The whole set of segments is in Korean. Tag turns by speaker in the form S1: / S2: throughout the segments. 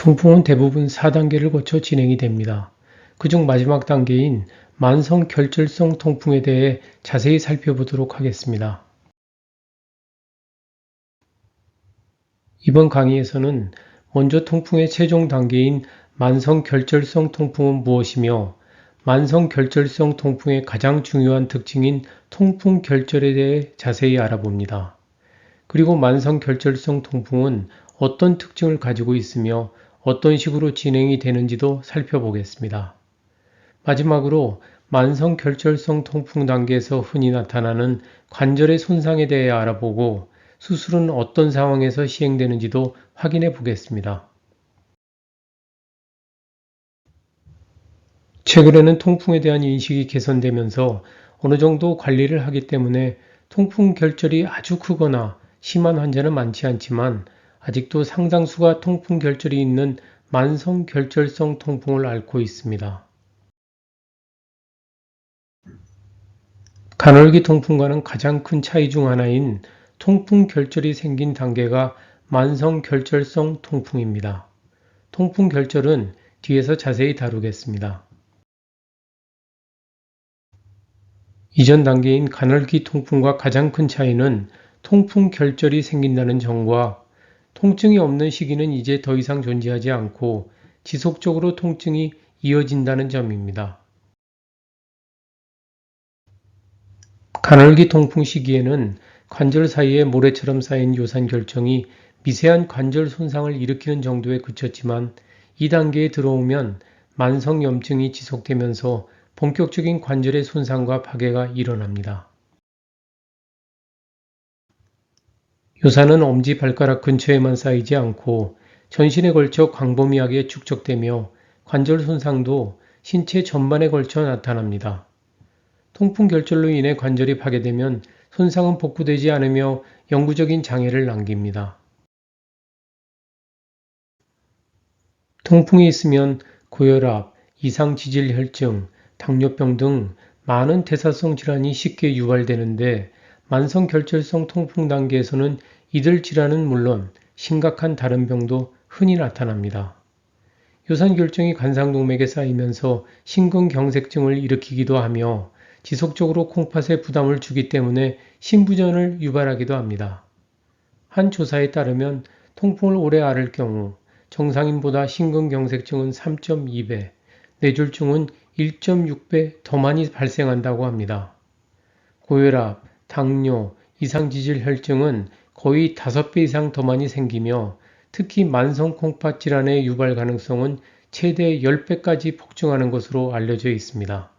S1: 통풍은 대부분 4단계를 거쳐 진행이 됩니다. 그중 마지막 단계인 만성 결절성 통풍에 대해 자세히 살펴보도록 하겠습니다. 이번 강의에서는 먼저 통풍의 최종 단계인 만성 결절성 통풍은 무엇이며 만성 결절성 통풍의 가장 중요한 특징인 통풍 결절에 대해 자세히 알아봅니다. 그리고 만성 결절성 통풍은 어떤 특징을 가지고 있으며 어떤 식으로 진행이 되는지도 살펴보겠습니다. 마지막으로 만성 결절성 통풍 단계에서 흔히 나타나는 관절의 손상에 대해 알아보고 수술은 어떤 상황에서 시행되는지도 확인해 보겠습니다. 최근에는 통풍에 대한 인식이 개선되면서 어느 정도 관리를 하기 때문에 통풍 결절이 아주 크거나 심한 환자는 많지 않지만 아직도 상당수가 통풍 결절이 있는 만성 결절성 통풍을 앓고 있습니다. 간헐기 통풍과는 가장 큰 차이 중 하나인 통풍 결절이 생긴 단계가 만성 결절성 통풍입니다. 통풍 결절은 뒤에서 자세히 다루겠습니다. 이전 단계인 간헐기 통풍과 가장 큰 차이는 통풍 결절이 생긴다는 점과 통증이 없는 시기는 이제 더 이상 존재하지 않고 지속적으로 통증이 이어진다는 점입니다. 간헐기 통풍 시기에는 관절 사이에 모래처럼 쌓인 요산결정이 미세한 관절 손상을 일으키는 정도에 그쳤지만 이 단계에 들어오면 만성염증이 지속되면서 본격적인 관절의 손상과 파괴가 일어납니다. 요산은 엄지발가락 근처에만 쌓이지 않고 전신에 걸쳐 광범위하게 축적되며 관절 손상도 신체 전반에 걸쳐 나타납니다. 통풍 결절로 인해 관절이 파괴되면 손상은 복구되지 않으며 영구적인 장애를 남깁니다. 통풍이 있으면 고혈압, 이상지질혈증, 당뇨병 등 많은 대사성 질환이 쉽게 유발되는데 만성 결절성 통풍 단계에서는 이들 질환은 물론 심각한 다른 병도 흔히 나타납니다. 요산결정이 관상동맥에 쌓이면서 심근경색증을 일으키기도 하며 지속적으로 콩팥에 부담을 주기 때문에 심부전을 유발하기도 합니다. 한 조사에 따르면 통풍을 오래 앓을 경우 정상인보다 심근경색증은 3.2배, 뇌졸중은 1.6배 더 많이 발생한다고 합니다. 고혈압, 당뇨, 이상지질혈증은 거의 5배 이상 더 많이 생기며 특히 만성 콩팥 질환의 유발 가능성은 최대 10배까지 폭증하는 것으로 알려져 있습니다.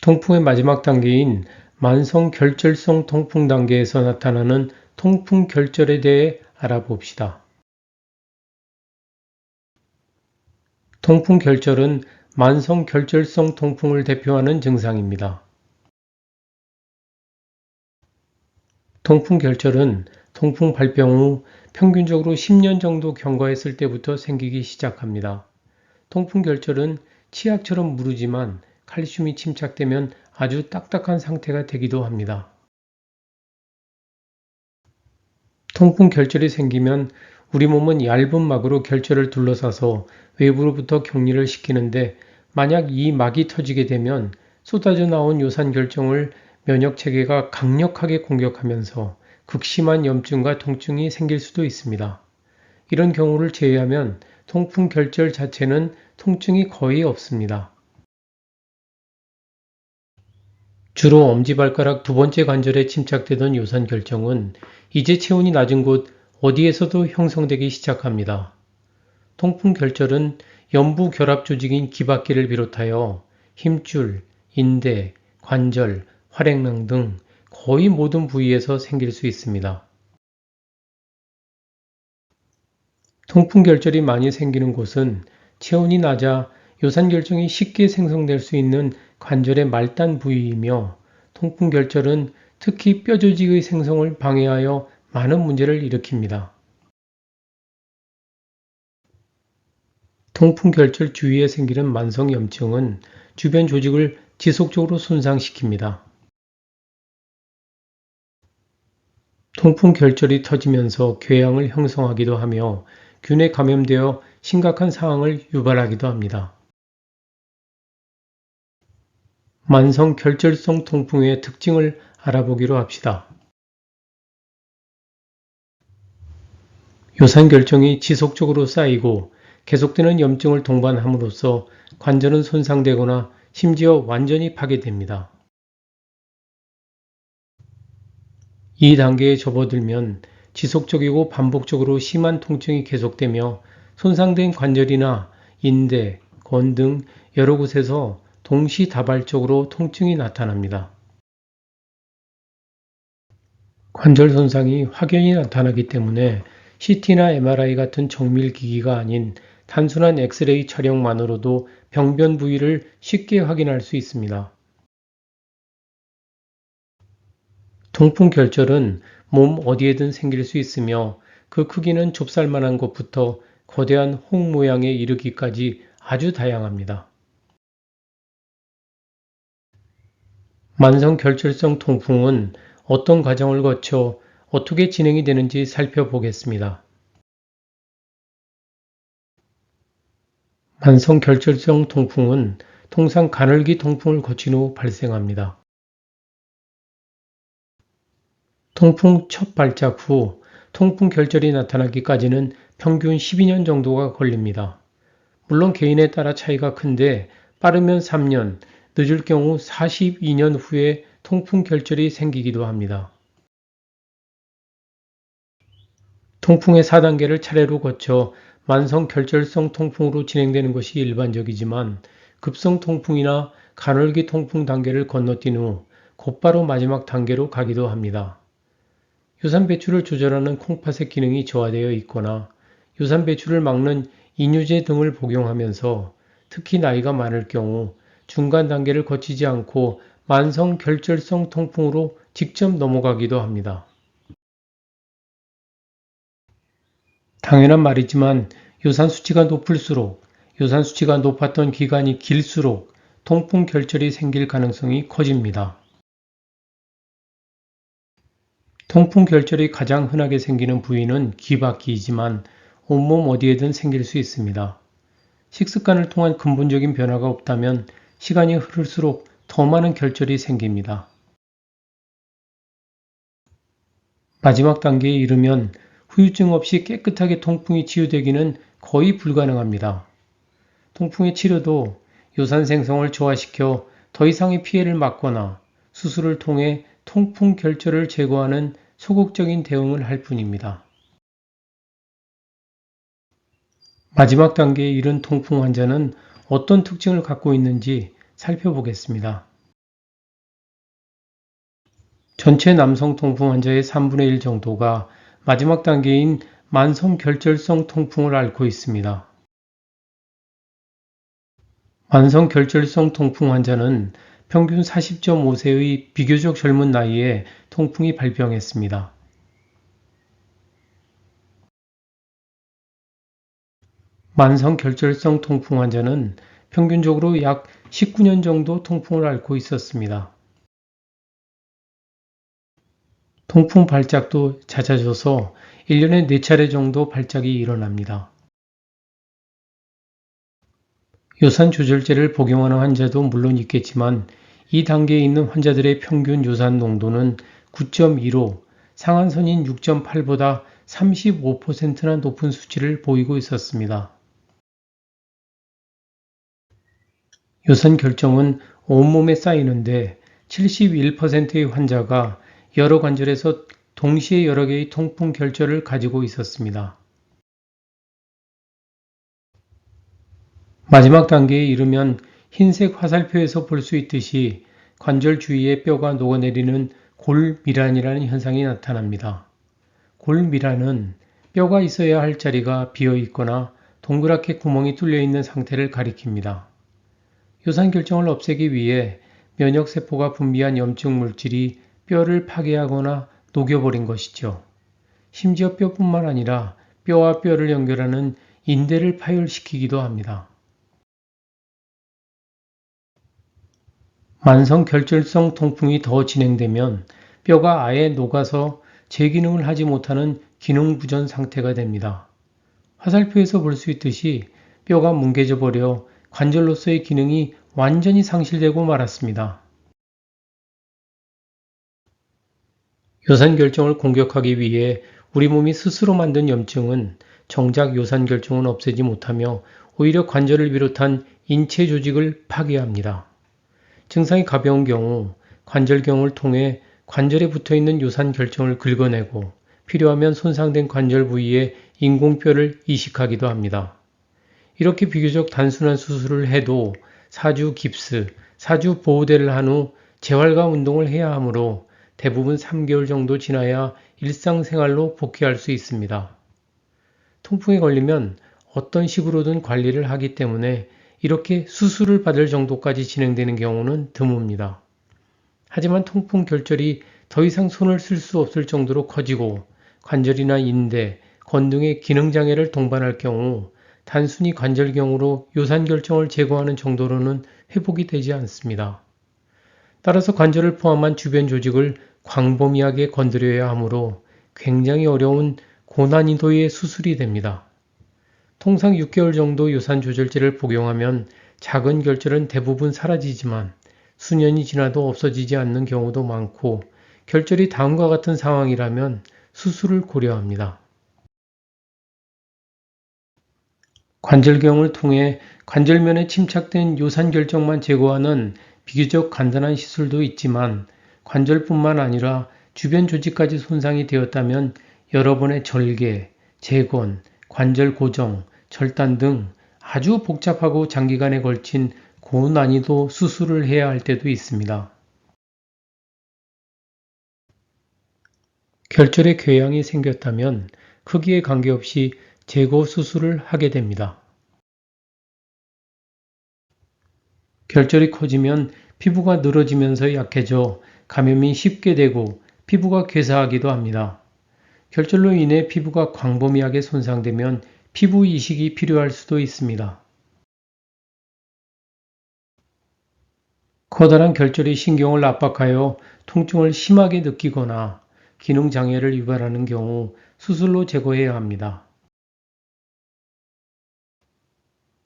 S1: 통풍의 마지막 단계인 만성 결절성 통풍 단계에서 나타나는 통풍 결절에 대해 알아봅시다. 통풍 결절은 만성 결절성 통풍을 대표하는 증상입니다. 통풍 결절은 통풍 발병 후 평균적으로 10년 정도 경과했을 때부터 생기기 시작합니다. 통풍 결절은 치약처럼 무르지만 칼슘이 침착되면 아주 딱딱한 상태가 되기도 합니다. 통풍 결절이 생기면 우리 몸은 얇은 막으로 결절을 둘러싸서 외부로부터 격리를 시키는데 만약 이 막이 터지게 되면 쏟아져 나온 요산결정을 면역체계가 강력하게 공격하면서 극심한 염증과 통증이 생길 수도 있습니다. 이런 경우를 제외하면 통풍 결절 자체는 통증이 거의 없습니다. 주로 엄지발가락 두 번째 관절에 침착되던 요산결정은 이제 체온이 낮은 곳 어디에서도 형성되기 시작합니다. 통풍 결절은 연부 결합 조직인 기박기를 비롯하여 힘줄, 인대, 관절, 활액낭 등 거의 모든 부위에서 생길 수 있습니다. 통풍 결절이 많이 생기는 곳은 체온이 낮아 요산결정이 쉽게 생성될 수 있는 관절의 말단 부위이며 통풍 결절은 특히 뼈 조직의 생성을 방해하여 많은 문제를 일으킵니다. 통풍 결절 주위에 생기는 만성 염증은 주변 조직을 지속적으로 손상시킵니다. 통풍 결절이 터지면서 궤양을 형성하기도 하며 균에 감염되어 심각한 상황을 유발하기도 합니다. 만성 결절성 통풍의 특징을 알아보기로 합시다. 요산결정이 지속적으로 쌓이고 계속되는 염증을 동반함으로써 관절은 손상되거나 심지어 완전히 파괴됩니다. 이 단계에 접어들면 지속적이고 반복적으로 심한 통증이 계속되며 손상된 관절이나 인대, 건 등 여러 곳에서 동시다발적으로 통증이 나타납니다. 관절 손상이 확연히 나타나기 때문에 CT나 MRI 같은 정밀 기기가 아닌 단순한 엑스레이 촬영만으로도 병변 부위를 쉽게 확인할 수 있습니다. 통풍 결절은 몸 어디에든 생길 수 있으며 그 크기는 좁쌀만한 것부터 거대한 홍 모양에 이르기까지 아주 다양합니다. 만성 결절성 통풍은 어떤 과정을 거쳐 어떻게 진행이 되는지 살펴보겠습니다. 만성 결절성 통풍은 통상 가늘기 통풍을 거친 후 발생합니다. 통풍 첫 발작 후 통풍 결절이 나타나기까지는 평균 12년 정도가 걸립니다. 물론 개인에 따라 차이가 큰데 빠르면 3년, 늦을 경우 42년 후에 통풍 결절이 생기기도 합니다. 통풍의 4단계를 차례로 거쳐 만성 결절성 통풍으로 진행되는 것이 일반적이지만 급성 통풍이나 가늘기 통풍 단계를 건너뛴 후 곧바로 마지막 단계로 가기도 합니다. 유산 배출을 조절하는 콩팥의 기능이 저하되어 있거나 유산 배출을 막는 이뇨제 등을 복용하면서 특히 나이가 많을 경우 중간 단계를 거치지 않고 만성 결절성 통풍으로 직접 넘어가기도 합니다. 당연한 말이지만 유산 수치가 높을수록 유산 수치가 높았던 기간이 길수록 통풍 결절이 생길 가능성이 커집니다. 통풍 결절이 가장 흔하게 생기는 부위는 귀밖이지만 온몸 어디에든 생길 수 있습니다. 식습관을 통한 근본적인 변화가 없다면 시간이 흐를수록 더 많은 결절이 생깁니다. 마지막 단계에 이르면 후유증 없이 깨끗하게 통풍이 치유되기는 거의 불가능합니다. 통풍의 치료도 요산 생성을 저하시켜 더 이상의 피해를 막거나 수술을 통해 통풍 결절을 제거하는 소극적인 대응을 할 뿐입니다. 마지막 단계에 이른 통풍 환자는 어떤 특징을 갖고 있는지 살펴보겠습니다. 전체 남성 통풍 환자의 3분의 1 정도가 마지막 단계인 만성 결절성 통풍을 앓고 있습니다. 만성 결절성 통풍 환자는 평균 40.5세의 비교적 젊은 나이에 통풍이 발병했습니다. 만성 결절성 통풍 환자는 평균적으로 약 19년 정도 통풍을 앓고 있었습니다. 통풍 발작도 잦아져서 1년에 4차례 정도 발작이 일어납니다. 요산 조절제를 복용하는 환자도 물론 있겠지만 이 단계에 있는 환자들의 평균 요산 농도는 9.15, 상한선인 6.8보다 35%나 높은 수치를 보이고 있었습니다. 요산 결정은 온몸에 쌓이는데 71%의 환자가 여러 관절에서 동시에 여러 개의 통풍 결절을 가지고 있었습니다. 마지막 단계에 이르면 흰색 화살표에서 볼 수 있듯이 관절 주위에 뼈가 녹아내리는 골밀환이라는 현상이 나타납니다. 골밀환은 뼈가 있어야 할 자리가 비어 있거나 동그랗게 구멍이 뚫려 있는 상태를 가리킵니다. 요산 결정을 없애기 위해 면역세포가 분비한 염증 물질이 뼈를 파괴하거나 녹여버린 것이죠. 심지어 뼈뿐만 아니라 뼈와 뼈를 연결하는 인대를 파열시키기도 합니다. 만성 결절성 통풍이 더 진행되면 뼈가 아예 녹아서 제기능을 하지 못하는 기능부전 상태가 됩니다. 화살표에서 볼 수 있듯이 뼈가 뭉개져 버려 관절로서의 기능이 완전히 상실되고 말았습니다. 요산결정을 공격하기 위해 우리 몸이 스스로 만든 염증은 정작 요산결정은 없애지 못하며 오히려 관절을 비롯한 인체 조직을 파괴합니다. 증상이 가벼운 경우 관절경을 통해 관절에 붙어있는 요산결정을 긁어내고 필요하면 손상된 관절 부위에 인공뼈를 이식하기도 합니다. 이렇게 비교적 단순한 수술을 해도 4주 깁스, 4주 보호대를 한 후 재활감 운동을 해야 하므로 대부분 3개월 정도 지나야 일상생활로 복귀할 수 있습니다. 통풍에 걸리면 어떤 식으로든 관리를 하기 때문에 이렇게 수술을 받을 정도까지 진행되는 경우는 드뭅니다. 하지만 통풍 결절이 더 이상 손을 쓸 수 없을 정도로 커지고 관절이나 인대, 건 등의 기능장애를 동반할 경우 단순히 관절경으로 요산결정을 제거하는 정도로는 회복이 되지 않습니다. 따라서 관절을 포함한 주변 조직을 광범위하게 건드려야 하므로 굉장히 어려운 고난이도의 수술이 됩니다. 통상 6개월 정도 요산조절제를 복용하면 작은 결절은 대부분 사라지지만 수년이 지나도 없어지지 않는 경우도 많고 결절이 다음과 같은 상황이라면 수술을 고려합니다. 관절경을 통해 관절면에 침착된 요산결정만 제거하는 비교적 간단한 시술도 있지만 관절뿐만 아니라 주변 조직까지 손상이 되었다면 여러 번의 절개, 재건, 관절 고정, 절단 등 아주 복잡하고 장기간에 걸친 고난이도 수술을 해야 할 때도 있습니다. 결절에 궤양이 생겼다면 크기에 관계없이 제거 수술을 하게 됩니다. 결절이 커지면 피부가 늘어지면서 약해져 감염이 쉽게 되고 피부가 괴사하기도 합니다. 결절로 인해 피부가 광범위하게 손상되면 피부 이식이 필요할 수도 있습니다. 커다란 결절이 신경을 압박하여 통증을 심하게 느끼거나 기능장애를 유발하는 경우 수술로 제거해야 합니다.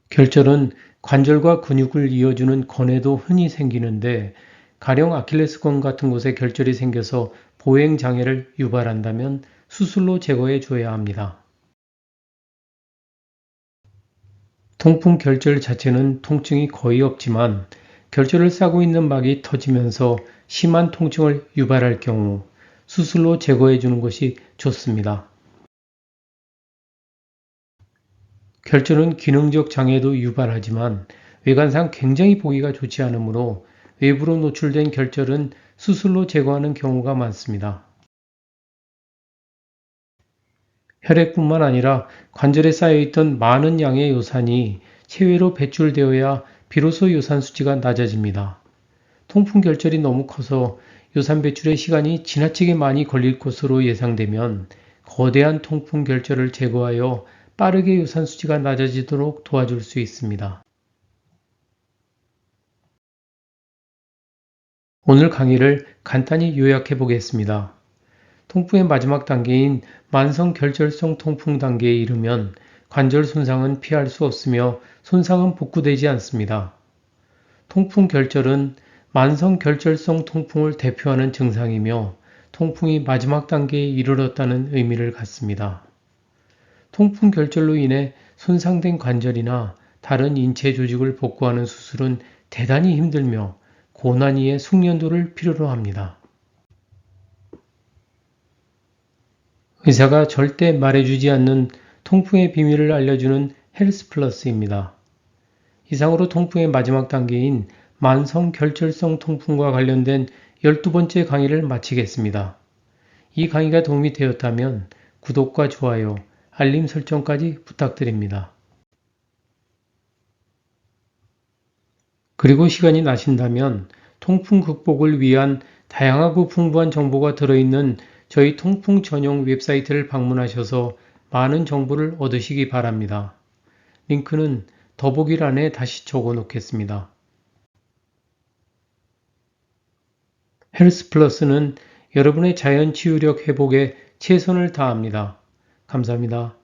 S1: 결절은 관절과 근육을 이어주는 건에도 흔히 생기는데 가령 아킬레스건 같은 곳에 결절이 생겨서 보행장애를 유발한다면 수술로 제거해 줘야 합니다. 통풍 결절 자체는 통증이 거의 없지만 결절을 싸고 있는 막이 터지면서 심한 통증을 유발할 경우 수술로 제거해 주는 것이 좋습니다. 결절은 기능적 장애도 유발하지만 외관상 굉장히 보기가 좋지 않으므로 외부로 노출된 결절은 수술로 제거하는 경우가 많습니다. 혈액뿐만 아니라 관절에 쌓여있던 많은 양의 요산이 체외로 배출되어야 비로소 요산 수치가 낮아집니다. 통풍 결절이 너무 커서 요산 배출에 시간이 지나치게 많이 걸릴 것으로 예상되면 거대한 통풍 결절을 제거하여 빠르게 요산 수치가 낮아지도록 도와줄 수 있습니다. 오늘 강의를 간단히 요약해 보겠습니다. 통풍의 마지막 단계인 만성 결절성 통풍 단계에 이르면 관절 손상은 피할 수 없으며 손상은 복구되지 않습니다. 통풍 결절은 만성 결절성 통풍을 대표하는 증상이며 통풍이 마지막 단계에 이르렀다는 의미를 갖습니다. 통풍 결절로 인해 손상된 관절이나 다른 인체 조직을 복구하는 수술은 대단히 힘들며 고난이의 숙련도를 필요로 합니다. 의사가 절대 말해주지 않는 통풍의 비밀을 알려주는 헬스 플러스입니다. 이상으로 통풍의 마지막 단계인 만성 결절성 통풍과 관련된 12번째 강의를 마치겠습니다. 이 강의가 도움이 되었다면 구독과 좋아요, 알림 설정까지 부탁드립니다. 그리고 시간이 나신다면 통풍 극복을 위한 다양하고 풍부한 정보가 들어있는 저희 통풍 전용 웹사이트를 방문하셔서 많은 정보를 얻으시기 바랍니다. 링크는 더보기란에 다시 적어 놓겠습니다. 헬스 플러스는 여러분의 자연 치유력 회복에 최선을 다합니다. 감사합니다.